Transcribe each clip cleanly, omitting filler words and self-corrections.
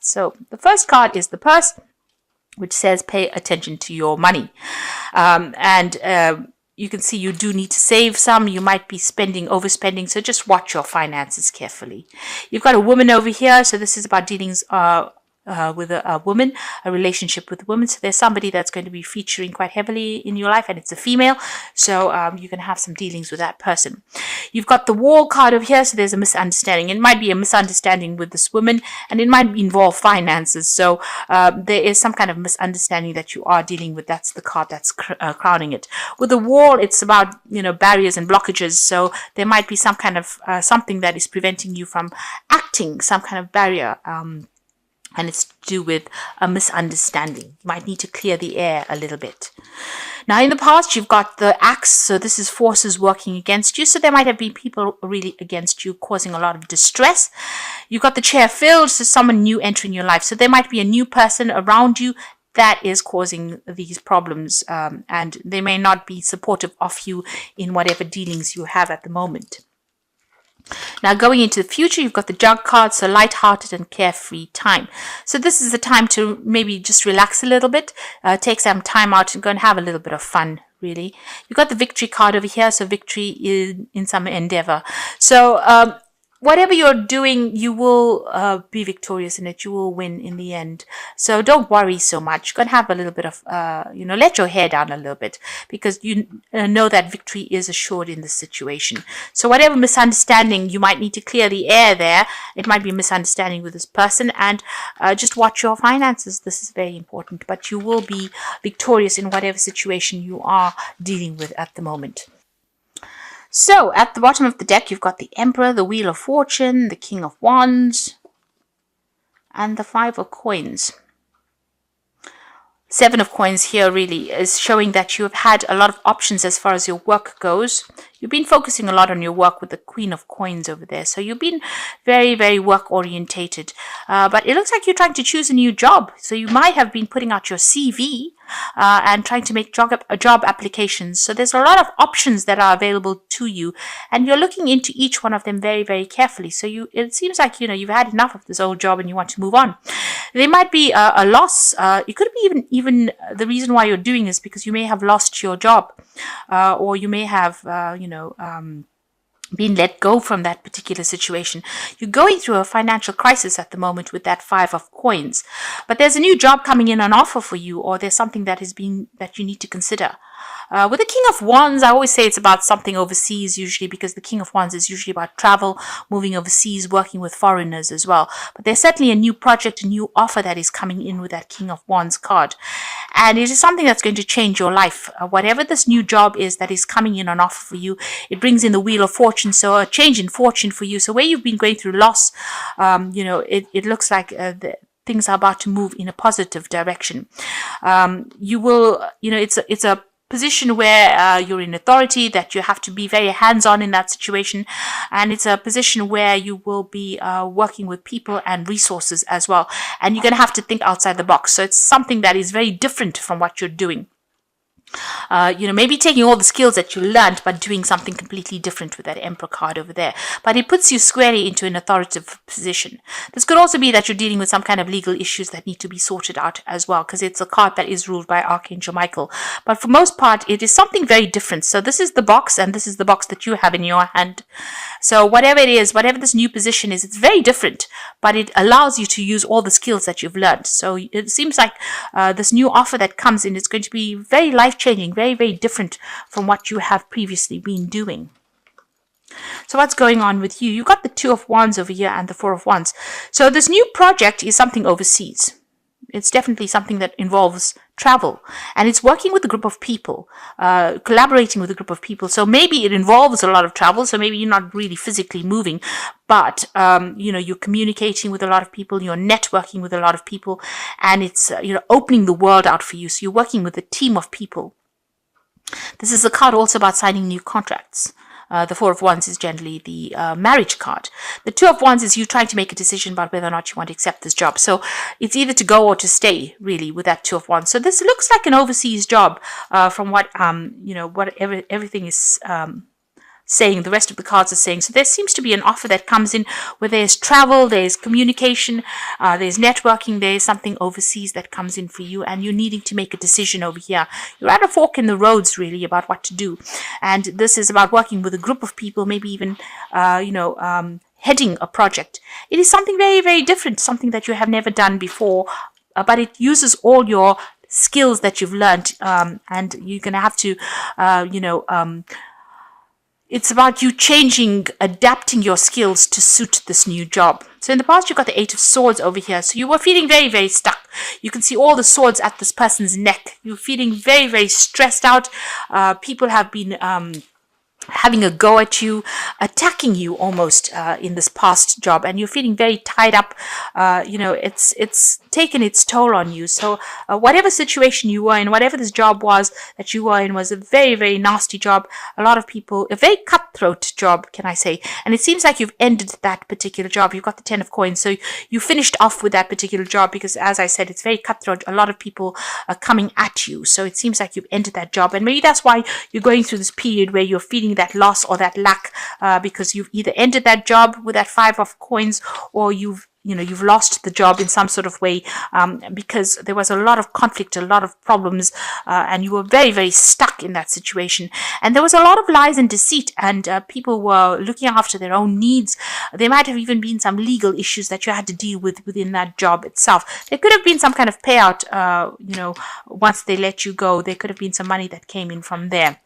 cards. So the first card is the purse, which says pay attention to your money. You can see you do need to save some. You might be overspending. So just watch your finances carefully. You've got a woman over here. So this is about dealings with a woman, a relationship with a woman. So there's somebody that's going to be featuring quite heavily in your life, and it's a female. So you can have some dealings with that person. You've got the wall card over here. So there's a misunderstanding. It might be a misunderstanding with this woman, and it might involve finances. So there is some kind of misunderstanding that you are dealing with. That's the card that's crowning it. With the wall, it's about, barriers and blockages. So there might be some kind of something that is preventing you from acting, some kind of barrier. And it's to do with a misunderstanding. You might need to clear the air a little bit. Now, in the past, you've got the axe. So this is forces working against you. So there might have been people really against you, causing a lot of distress. You've got the chair filled. So someone new entering your life. So there might be a new person around you that is causing these problems. And they may not be supportive of you in whatever dealings you have at the moment. Now, going into the future, you've got the jug card, so light-hearted and carefree time. So this is the time to maybe just relax a little bit, take some time out and go and have a little bit of fun, really. You've got the victory card over here, so victory in some endeavor. So whatever you're doing, you will be victorious in it. You will win in the end. So don't worry so much. You're going to have a little bit of, let your hair down a little bit, because you know that victory is assured in this situation. So whatever misunderstanding, you might need to clear the air there. It might be a misunderstanding with this person, and just watch your finances. This is very important, but you will be victorious in whatever situation you are dealing with at the moment. So, at the bottom of the deck, you've got the Emperor, the Wheel of Fortune, the King of Wands, and the Five of Coins. Seven of Coins here really is showing that you have had a lot of options as far as your work goes. You've been focusing a lot on your work with the Queen of Coins over there. So you've been very, very work orientated. But it looks like you're trying to choose a new job. So you might have been putting out your CV and trying to make job applications. So there's a lot of options that are available to you, and you're looking into each one of them very, very carefully. So it seems like, you've had enough of this old job and you want to move on. There might be a loss. It could be even the reason why you're doing this because you may have lost your job, or you may have, been let go from that particular situation. You're going through a financial crisis at the moment with that Five of Coins, but there's a new job coming in on offer for you, or there's something that you need to consider. With the King of Wands, I always say it's about something overseas usually, because the King of Wands is usually about travel, moving overseas, working with foreigners as well. But there's certainly a new project, a new offer that is coming in with that King of Wands card. And it is something that's going to change your life. Whatever this new job is that is coming in on offer for you, it brings in the Wheel of Fortune, so a change in fortune for you. So where you've been going through loss, it looks like things are about to move in a positive direction. You will, it's a position where you're in authority, that you have to be very hands-on in that situation, and it's a position where you will be working with people and resources as well, and you're going to have to think outside the box. So it's something that is very different from what you're doing. Maybe taking all the skills that you learned, but doing something completely different with that Emperor card over there. But it puts you squarely into an authoritative position. This could also be that you're dealing with some kind of legal issues that need to be sorted out as well, because it's a card that is ruled by Archangel Michael. But for most part, it is something very different. So this is the box, and this is the box that you have in your hand. So whatever it is, whatever this new position is, it's very different, but it allows you to use all the skills that you've learned. So it seems like this new offer that comes in is going to be very life-changing, very, very different from what you have previously been doing. So what's going on with you? You've got the Two of Wands over here and the Four of Wands. So this new project is something overseas. It's definitely something that involves travel, and it's working with a group of people, collaborating with a group of people. So maybe it involves a lot of travel. So maybe you're not really physically moving, but you're communicating with a lot of people, you're networking with a lot of people, and it's opening the world out for you. So you're working with a team of people. This is a card also about signing new contracts. The Four of Wands is generally the marriage card. The Two of Wands is you trying to make a decision about whether or not you want to accept this job. So it's either to go or to stay, really, with that Two of Wands. So this looks like an overseas job from what, everything is saying, the rest of the cards are saying. So there seems to be an offer that comes in where there's travel, there's communication, there's networking, there's something overseas that comes in for you, and you're needing to make a decision over here. You're at a fork in the roads, really, about what to do. And this is about working with a group of people, maybe even, heading a project. It is something very, very different, something that you have never done before, but it uses all your skills that you've learned, and you're going to have to, it's about you changing, adapting your skills to suit this new job. So in the past, you got the 8 of Swords over here. So you were feeling very, very stuck. You can see all the swords at this person's neck. You're feeling very, very stressed out. People have been having a go at you, attacking you almost in this past job, and you're feeling very tied up. It's taken its toll on you. So whatever situation you were in, whatever this job was that you were in, was a very, very nasty job. A lot of people, a very cutthroat job, can I say. And it seems like you've ended that particular job. You've got the 10 of Coins. So you finished off with that particular job because, as I said, it's very cutthroat. A lot of people are coming at you. So it seems like you've ended that job. And maybe that's why you're going through this period where you're feeling that loss or that lack, because you've either ended that job with that 5 of Coins, or you've lost the job in some sort of way, because there was a lot of conflict, a lot of problems, and you were very, very stuck in that situation. And there was a lot of lies and deceit, and people were looking after their own needs. There might have even been some legal issues that you had to deal with within that job itself. There could have been some kind of payout, once they let you go. There could have been some money that came in from there.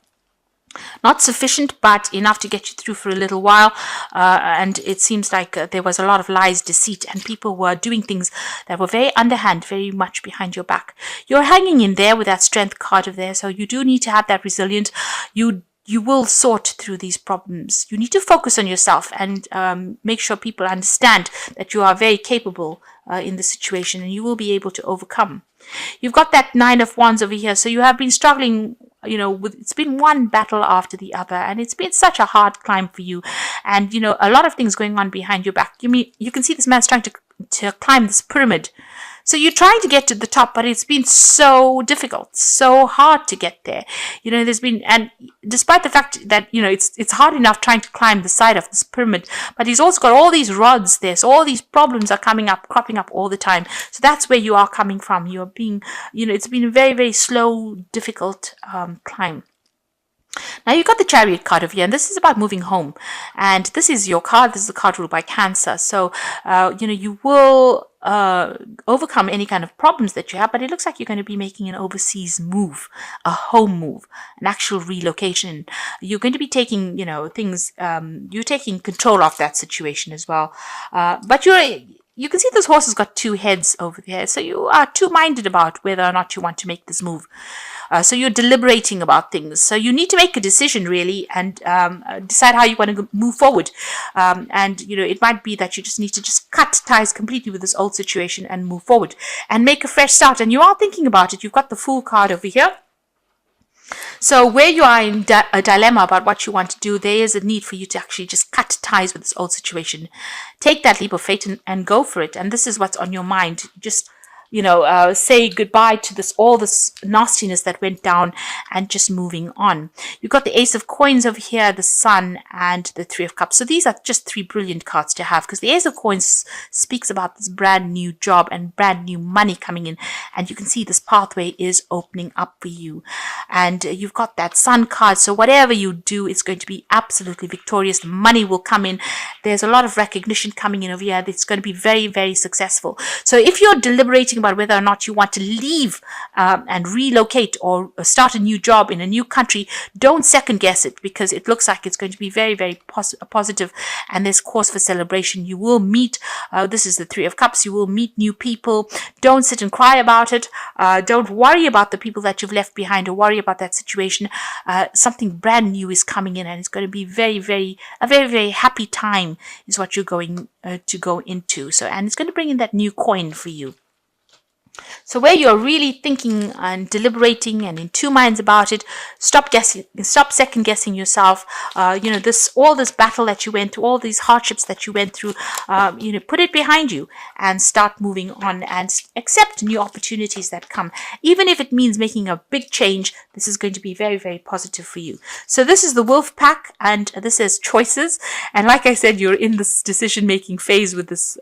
Not sufficient, but enough to get you through for a little while. And it seems like there was a lot of lies, deceit, and people were doing things that were very underhand, very much behind your back. You're hanging in there with that strength card of there, so you do need to have that resilience. You will sort through these problems. You need to focus on yourself and make sure people understand that you are very capable in the situation, and you will be able to overcome. You've got that 9 of Wands over here, so you have been struggling, it's been one battle after the other, and it's been such a hard climb for you, and a lot of things going on behind your back. You can see this man's trying to climb this pyramid. So you're trying to get to the top, but it's been so difficult, so hard to get there. There's been, and despite the fact that, it's hard enough trying to climb the side of this pyramid, but he's also got all these rods there. So all these problems are cropping up all the time. So that's where you are coming from. You're being, it's been a very, very slow, difficult climb. Now you've got the Chariot card over here, and this is about moving home. And this is your card. This is the card ruled by Cancer. So, you will overcome any kind of problems that you have, but it looks like you're going to be making an overseas move, a home move, an actual relocation. You're going to be taking, things, you're taking control of that situation as well. But you can see this horse has got 2 heads over there. So you are two-minded about whether or not you want to make this move. So you're deliberating about things. So you need to make a decision, really, and decide how you want to move forward. And it might be that you just need to just cut ties completely with this old situation and move forward and make a fresh start. And you are thinking about it. You've got the Fool card over here. So where you are in a dilemma about what you want to do, there is a need for you to actually just cut ties with this old situation. Take that leap of faith and go for it. And this is what's on your mind. Just say goodbye to all this nastiness that went down and just moving on. You've got the Ace of Coins over here, the Sun, and the 3 of Cups. So these are just 3 brilliant cards to have, because the Ace of Coins speaks about this brand new job and brand new money coming in. And you can see this pathway is opening up for you. And you've got that Sun card. So whatever you do, it's going to be absolutely victorious. The money will come in. There's a lot of recognition coming in over here. It's going to be very, very successful. So if you're deliberating about whether or not you want to leave and relocate or start a new job in a new country, don't second guess it, because it looks like it's going to be very, very positive, and there's cause for celebration. You will meet, this is the 3 of Cups, you will meet new people. Don't sit and cry about it. Don't worry about the people that you've left behind or worry about that situation. Something brand new is coming in, and it's going to be a very, very happy time is what you're going to go into. So, and it's going to bring in that new coin for you. So where you're really thinking and deliberating and in two minds about it, stop guessing, stop second guessing yourself. All this battle that you went through, all these hardships that you went through, put it behind you and start moving on and accept new opportunities that come. Even if it means making a big change, this is going to be very, very positive for you. So this is the wolf pack, and this is choices. And like I said, you're in this decision-making phase with this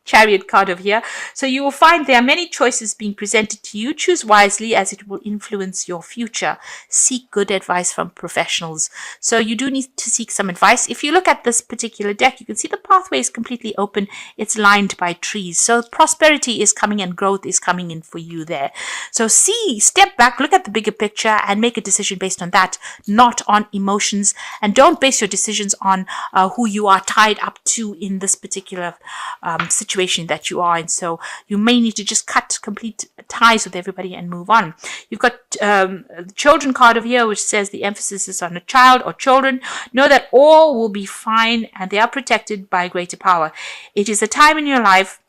chariot card over here. So you will find there are many choices being presented to you. Choose wisely, as it will influence your future. Seek good advice from professionals. So you do need to seek some advice. If you look at this particular deck, you can see the pathway is completely open. It's lined by trees. So prosperity is coming and growth is coming in for you there. So step back, look at the bigger picture and make a decision based on that, not on emotions. And don't base your decisions on who you are tied up to in this particular situation that you are in. So you may need to just cut complete ties with everybody and move on. You've got the children card over here, which says the emphasis is on a child or children. Know that all will be fine and they are protected by greater power. It is a time in your life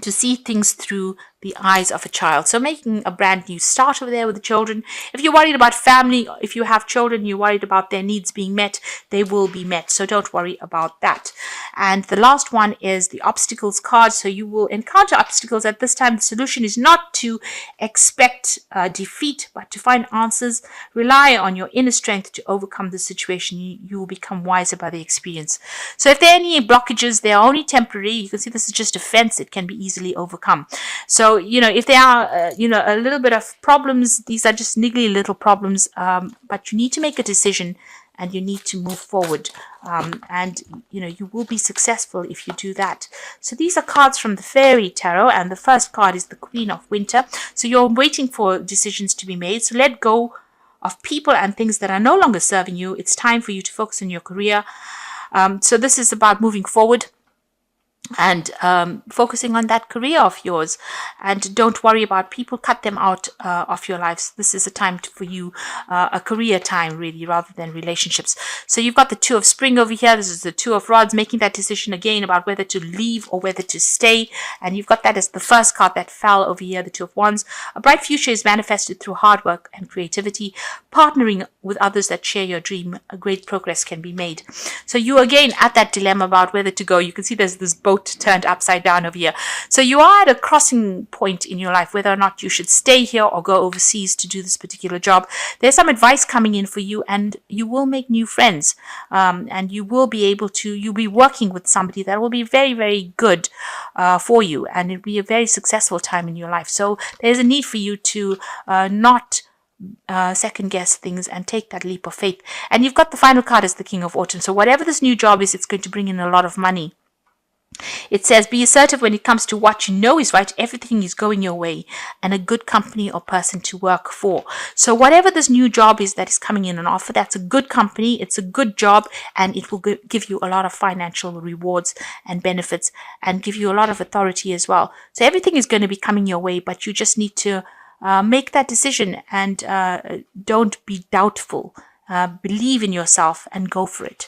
to see things through the eyes of a child. So making a brand new start over there with the children. If you're worried about family, if you have children, you're worried about their needs being met, they will be met. So don't worry about that. And the last one is the obstacles card. So you will encounter obstacles at this time. The solution is not to expect defeat, but to find answers. Rely on your inner strength to overcome the situation. You will become wiser by the experience. So if there are any blockages, they are only temporary. You can see this is just a fence. It can be easily overcome. So, if there are, a little bit of problems, these are just niggly little problems, but you need to make a decision and you need to move forward. You will be successful if you do that. So these are cards from the Fairy Tarot, and the first card is the Queen of Winter. So you're waiting for decisions to be made. So let go of people and things that are no longer serving you. It's time for you to focus on your career. So this is about moving forward and focusing on that career of yours, and don't worry about people. Cut them out of your lives. This is a time for you, a career time really, rather than relationships. So you've got the Two of Spring over here. This is the Two of Rods, making that decision again about whether to leave or whether to stay. And you've got that as the first card that fell over here, the Two of Wands. A bright future is manifested through hard work and creativity. Partnering with others that share your dream, a great progress can be made. So you again at that dilemma about whether to go. You can see there's this boat turned upside down over here. So you are at a crossing point in your life, whether or not you should stay here or go overseas to do this particular job. There's some advice coming in for you, and you will make new friends, and you'll be working with somebody that will be very, very good for you, and it'll be a very successful time in your life. So there's a need for you to not second guess things and take that leap of faith. And you've got the final card as the King of Autumn. So whatever this new job is, it's going to bring in a lot of money. It says, be assertive when it comes to what you know is right. Everything is going your way, and a good company or person to work for. So whatever this new job is that is coming in an offer, that's a good company, it's a good job, and it will give you a lot of financial rewards and benefits and give you a lot of authority as well. So everything is going to be coming your way, but you just need to make that decision and don't be doubtful. Believe in yourself and go for it.